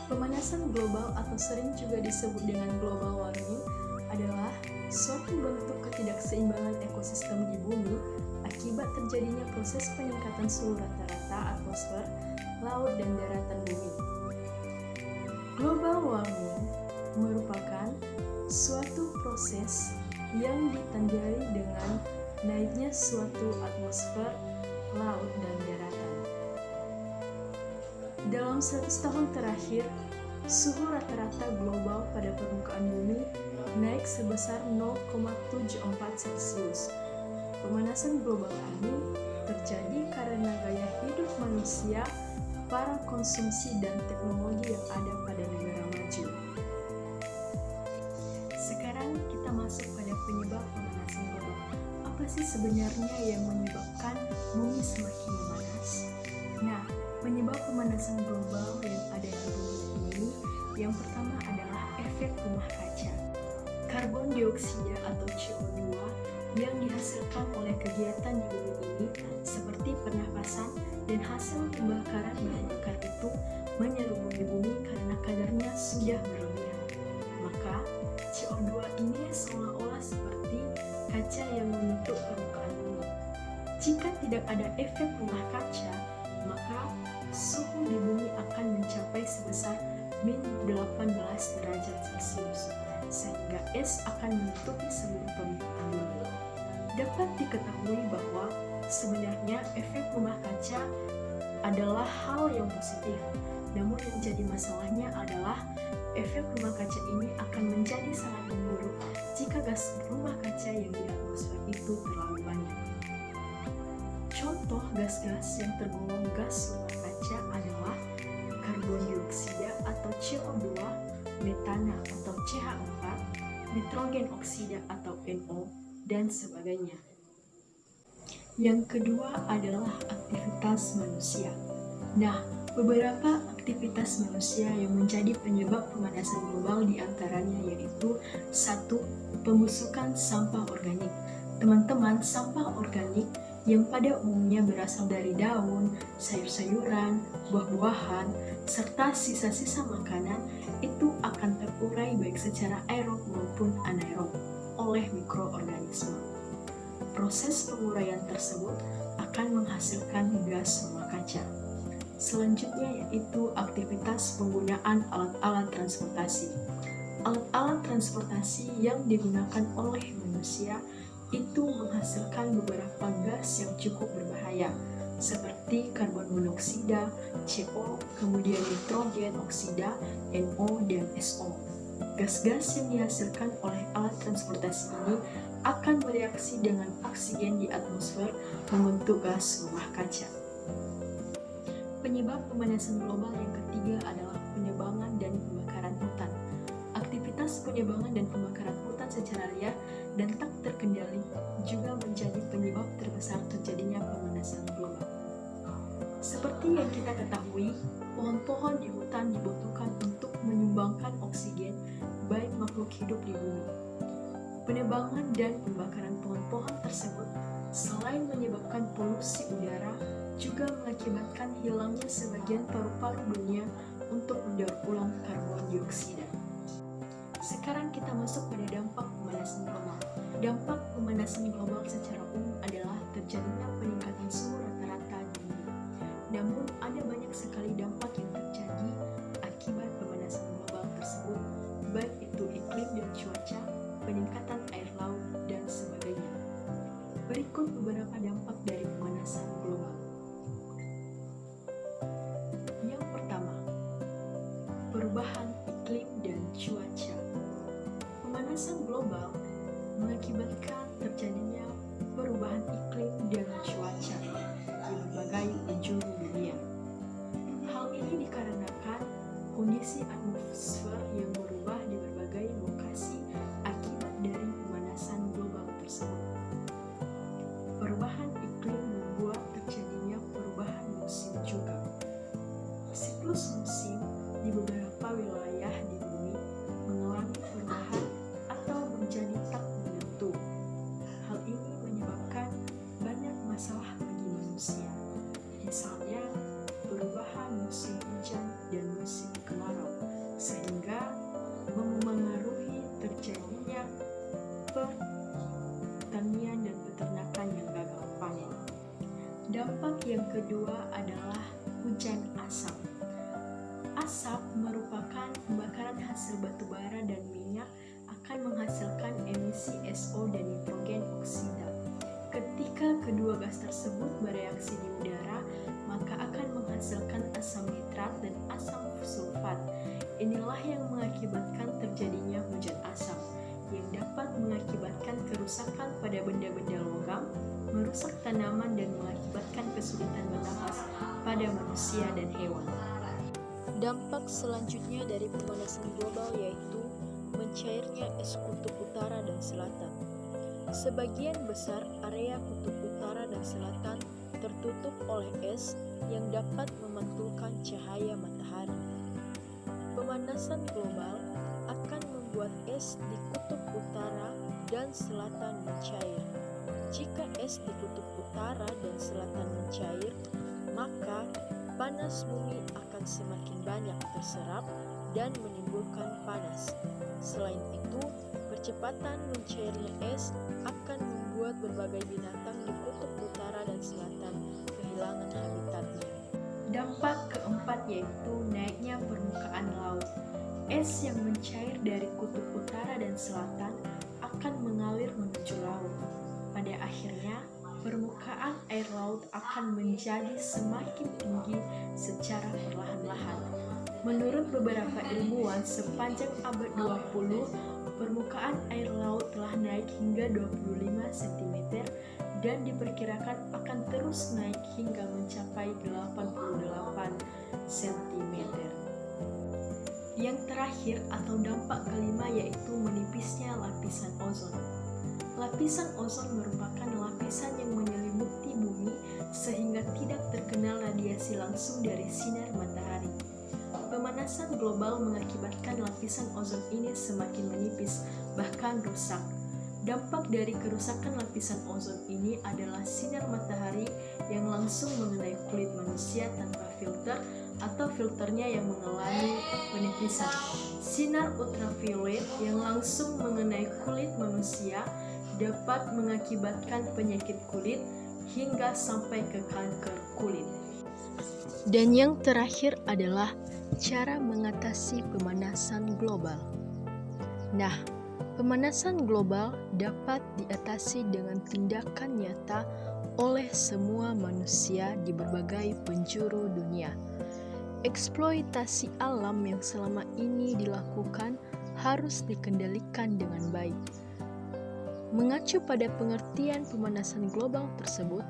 Pemanasan global atau sering juga disebut dengan global warming adalah suatu bentuk ketidakseimbangan ekosistem di bumi akibat terjadinya proses peningkatan suhu rata-rata atmosfer, laut, dan daratan bumi. Global warming merupakan suatu proses yang ditandai dengan naiknya suatu atmosfer, laut, dan daratan. Dalam 100 tahun terakhir, suhu rata-rata global pada permukaan bumi naik sebesar 0,74 Celcius. Pemanasan global ini terjadi karena gaya hidup manusia, para konsumsi, dan teknologi yang ada pada negara maju. Sekarang kita masuk pada penyebab pemanasan global. Apa sih sebenarnya yang menyebabkan bumi semakin memanas? Nah, penyebab pemanasan global yang ada di bumi ini, yang pertama adalah efek rumah kaca. Karbon dioksida atau CO2 yang dihasilkan oleh kegiatan di bumi ini seperti pernapasan dan hasil pembakaran bahan bakar itu menyelubungi bumi karena kadarnya sudah berlebihan. Maka CO2 ini seolah-olah seperti kaca yang membentuk permukaan bumi. Jika tidak ada efek rumah kaca, maka suhu di bumi akan mencapai sebesar min 18 derajat Celcius, sehingga es akan menutupi seluruh permukaan bumi. Dapat diketahui bahwa sebenarnya efek rumah kaca adalah hal yang positif, namun yang jadi masalahnya adalah efek rumah kaca ini akan menjadi sangat memburuk jika gas rumah kaca yang di atmosfer itu terlalu banyak. Contoh gas-gas yang tergolong gas rumah kaca adalah karbon dioksida atau CO2, metana atau CH4, nitrogen oksida atau NO, dan sebagainya. Yang kedua adalah aktivitas manusia. Nah, beberapa aktivitas manusia yang menjadi penyebab pemanasan global diantaranya yaitu 1. Pembusukan sampah organik. Teman-teman, sampah organik yang pada umumnya berasal dari daun, sayur-sayuran, buah-buahan, serta sisa-sisa makanan itu akan terurai baik secara aerob maupun anaerob oleh mikroorganisme. Proses penguraian tersebut akan menghasilkan gas rumah kaca. Selanjutnya yaitu aktivitas penggunaan alat-alat transportasi. Alat-alat transportasi yang digunakan oleh manusia itu menghasilkan beberapa gas yang cukup berbahaya, seperti karbon monoksida, CO, kemudian nitrogen oksida, NO, dan SO. Gas-gas yang dihasilkan oleh alat transportasi ini akan bereaksi dengan oksigen di atmosfer membentuk gas rumah kaca. Penyebab pemanasan global yang ketiga adalah penebangan dan pembakaran hutan. Aktivitas penebangan dan pembakaran hutan secara liar dan tak terkendali juga menjadi penyebab terbesar terjadinya pemanasan global. Seperti yang kita ketahui, pohon-pohon di hutan dibutuhkan untuk menyumbangkan oksigen baik makhluk hidup di bumi. Penebangan dan pembakaran pohon-pohon tersebut selain menyebabkan polusi udara, juga mengakibatkan hilangnya sebagian paru-paru dunia untuk mendaur ulang karbon dioksida. Sekarang kita masuk pada dampak pemanasan global. Dampak pemanasan global secara umum adalah terjadinya peningkatan suhu rata-rata di bumi. Namun ada banyak sekali dampak yang terjadi akibat pemanasan global tersebut, baik itu iklim dan cuaca, peningkatan air laut, dan sebagainya. Berikut beberapa dampak dari pemanasan global. Yang pertama, perubahan iklim dan cuaca. Pemanasan global mengakibatkan terjadinya perubahan iklim dan cuaca di berbagai penjuru dunia. Hal ini dikarenakan kondisi atmosfer yang berubah di berbagai lokasi akibat dari pemanasan global tersebut. Perubahan iklim membuat terjadi Dampak yang kedua adalah hujan asap. Asap merupakan pembakaran hasil batu bara dan minyak akan menghasilkan emisi SO dan nitrogen oksida. Ketika kedua gas tersebut bereaksi di udara, maka akan menghasilkan asam nitrat dan asam sulfat. Inilah yang mengakibatkan terjadinya hujan asap, yang dapat mengakibatkan kerusakan pada benda-benda logam, merusak tanaman dan mengakibatkan kesulitan bernafas pada manusia dan hewan. Dampak selanjutnya dari pemanasan global yaitu mencairnya es kutub utara dan selatan. Sebagian besar area kutub utara dan selatan tertutup oleh es yang dapat memantulkan cahaya matahari. Pemanasan global akan membuat es di kutub utara dan selatan mencair. Jika es di kutub utara dan selatan mencair, maka panas bumi akan semakin banyak terserap dan menimbulkan panas. Selain itu, percepatan mencairnya es akan membuat berbagai binatang di kutub utara dan selatan kehilangan habitatnya. Dampak keempat yaitu naiknya permukaan laut. Es yang mencair dari kutub utara dan selatan akan mengalir menuju laut. Pada akhirnya, permukaan air laut akan menjadi semakin tinggi secara perlahan-lahan. Menurut beberapa ilmuwan, sepanjang abad 20, permukaan air laut telah naik hingga 25 cm dan diperkirakan akan terus naik hingga mencapai 88 cm. Yang terakhir atau dampak kelima yaitu menipisnya lapisan ozon. Lapisan ozon merupakan lapisan yang menyelimuti bumi sehingga tidak terkena radiasi langsung dari sinar matahari. Pemanasan global mengakibatkan lapisan ozon ini semakin menipis, bahkan rusak. Dampak dari kerusakan lapisan ozon ini adalah sinar matahari yang langsung mengenai kulit manusia tanpa filter atau filternya yang mengalami penipisan. Sinar ultraviolet yang langsung mengenai kulit manusia dapat mengakibatkan penyakit kulit hingga sampai ke kanker kulit. Dan yang terakhir adalah cara mengatasi pemanasan global. Nah, pemanasan global dapat diatasi dengan tindakan nyata oleh semua manusia di berbagai penjuru dunia. Eksploitasi alam yang selama ini dilakukan harus dikendalikan dengan baik. Mengacu pada pengertian pemanasan global tersebut,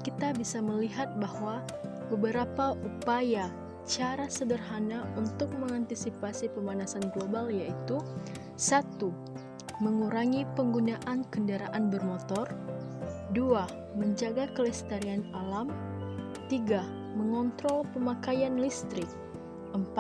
kita bisa melihat bahwa beberapa upaya cara sederhana untuk mengantisipasi pemanasan global yaitu 1. Mengurangi penggunaan kendaraan bermotor. 2. Menjaga kelestarian alam. 3. Mengontrol pemakaian listrik. 4.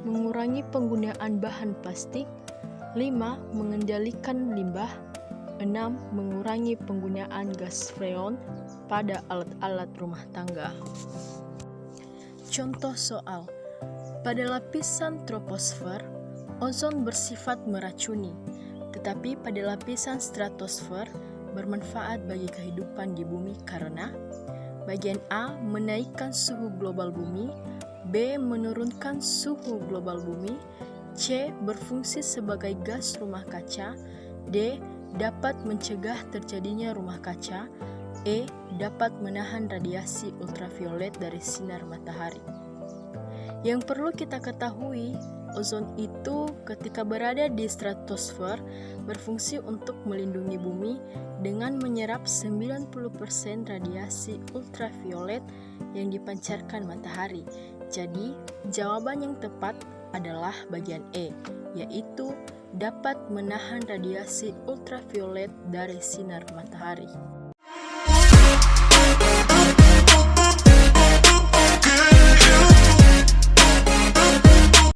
Mengurangi penggunaan bahan plastik. 5. Mengendalikan limbah. 6. Mengurangi penggunaan gas freon pada alat-alat rumah tangga. Contoh soal, pada lapisan troposfer, ozon bersifat meracuni, tetapi pada lapisan stratosfer bermanfaat bagi kehidupan di bumi karena bagian A menaikkan suhu global bumi, B menurunkan suhu global bumi, C berfungsi sebagai gas rumah kaca, D dapat mencegah terjadinya rumah kaca, E dapat menahan radiasi ultraviolet dari sinar matahari. Yang perlu kita ketahui, ozon itu ketika berada di stratosfer berfungsi untuk melindungi bumi dengan menyerap 90% radiasi ultraviolet yang dipancarkan matahari. Jadi, jawaban yang tepat adalah bagian E, yaitu dapat menahan radiasi ultraviolet dari sinar matahari.